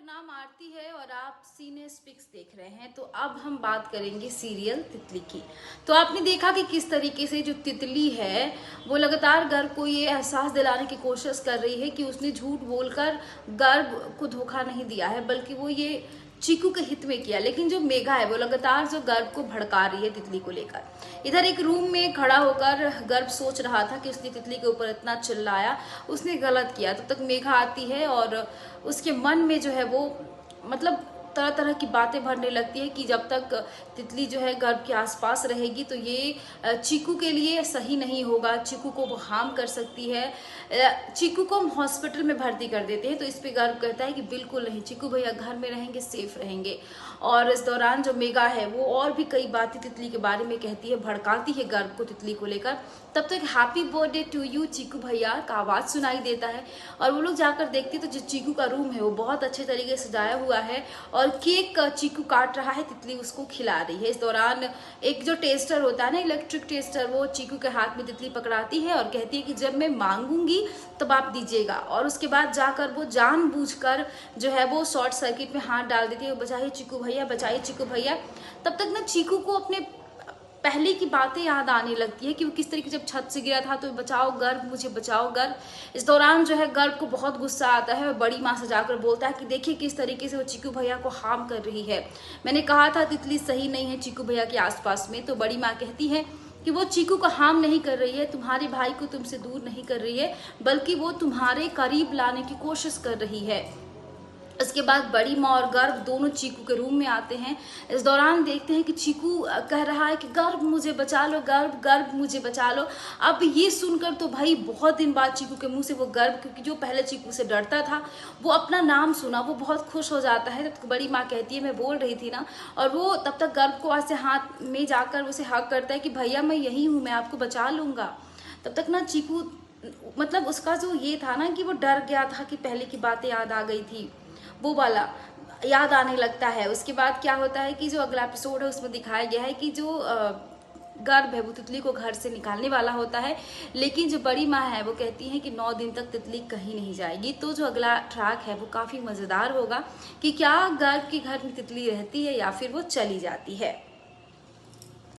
नाम आरती है और आप सीने स्पिक्स देख रहे हैं। तो अब हम बात करेंगे सीरियल तितली की। तो आपने देखा कि किस तरीके से जो तितली है वो लगातार गर्ग को ये एहसास दिलाने की कोशिश कर रही है कि उसने झूठ बोलकर गर्ग को धोखा नहीं दिया है, बल्कि वो ये चीकू के हित में किया। लेकिन जो मेघा है वो लगातार जो गर्ग को भड़का रही है तितली को लेकर। इधर एक रूम में खड़ा होकर गर्ग सोच रहा था कि उसने तितली के ऊपर इतना चिल्लाया, उसने गलत किया। तब तक मेघा आती है और उसके मन में जो है वो मतलब तरह तरह की बातें भरने लगती है कि जब तक तितली जो है गर्भ के आसपास रहेगी तो ये चीकू के लिए सही नहीं होगा, चीकू को वो हार्म कर सकती है। चीकू को हम हॉस्पिटल में भर्ती कर देते हैं। तो इस पे गर्भ कहता है कि बिल्कुल नहीं, चीकू भैया घर में रहेंगे, सेफ रहेंगे। और इस दौरान जो मेघा है वो और भी कई बातें तितली के बारे में कहती है, भड़काती है गर्भ को तितली को लेकर। तब तक हैप्पी बर्थडे टू यू चीकू भैया का आवाज़ सुनाई देता है और वो लोग जाकर देखते हैं तो जो चीकू का रूम है वो बहुत अच्छे तरीके से सजाया हुआ है और केक चीकू काट रहा है, तितली उसको खिला रही है। इस दौरान एक जो टेस्टर होता है ना, इलेक्ट्रिक टेस्टर, वो चीकू के हाथ में तितली पकड़ाती है और कहती है कि जब मैं मांगूंगी तब आप दीजिएगा। और उसके बाद जाकर वो जानबूझकर जो है वो शॉर्ट सर्किट में हाथ डाल देती है, बचाइए चीकू भैया, बचाइए चीकू भैया। तब तक ना चीकू को अपने पहले की बातें याद आने लगती है कि वो किस तरीके जब छत से गिरा था तो बचाओ गर्भ, मुझे बचाओ गर्भ। इस दौरान जो है गर्भ को बहुत गुस्सा आता है और बड़ी माँ से जाकर बोलता है कि देखिए किस तरीके से वो चीकू भैया को हार्म कर रही है, मैंने कहा था तितली सही नहीं है चीकू भैया के आसपास में। तो बड़ी माँ कहती है कि वो चीकू को हार्म नहीं कर रही है, तुम्हारे भाई को तुमसे दूर नहीं कर रही है, बल्कि वो तुम्हारे करीब लाने की कोशिश कर रही है। इसके बाद बड़ी माँ और गर्भ दोनों चीकू के रूम में आते हैं। इस दौरान देखते हैं कि चीकू कह रहा है कि गर्भ मुझे बचा लो, गर्भ गर्भ मुझे बचा लो। अब ये सुनकर तो भाई बहुत दिन बाद चीकू के मुंह से वो गर्भ, क्योंकि जो पहले चीकू से डरता था, वो अपना नाम सुना, वो बहुत खुश हो जाता है। तब बड़ी माँ कहती है मैं बोल रही थी ना, और वो तब तक गर्भ को ऐसे हाथ में जाकर उसे हक करता है कि भैया मैं यही हूँ, मैं आपको बचा लूँगा। तब तक ना चीकू मतलब उसका जो ये था ना कि वो डर गया था कि पहले की बातें याद आ गई थी, वो वाला याद आने लगता है। उसके बाद क्या होता है कि जो अगला एपिसोड है उसमें दिखाया गया है कि जो गर्भ है वो तितली को घर से निकालने वाला होता है, लेकिन जो बड़ी माँ है वो कहती है कि 9 दिन तक तितली कहीं नहीं जाएगी। तो जो अगला ट्रैक है वो काफ़ी मज़ेदार होगा कि क्या गर्भ के घर में तितली रहती है या फिर वो चली जाती है।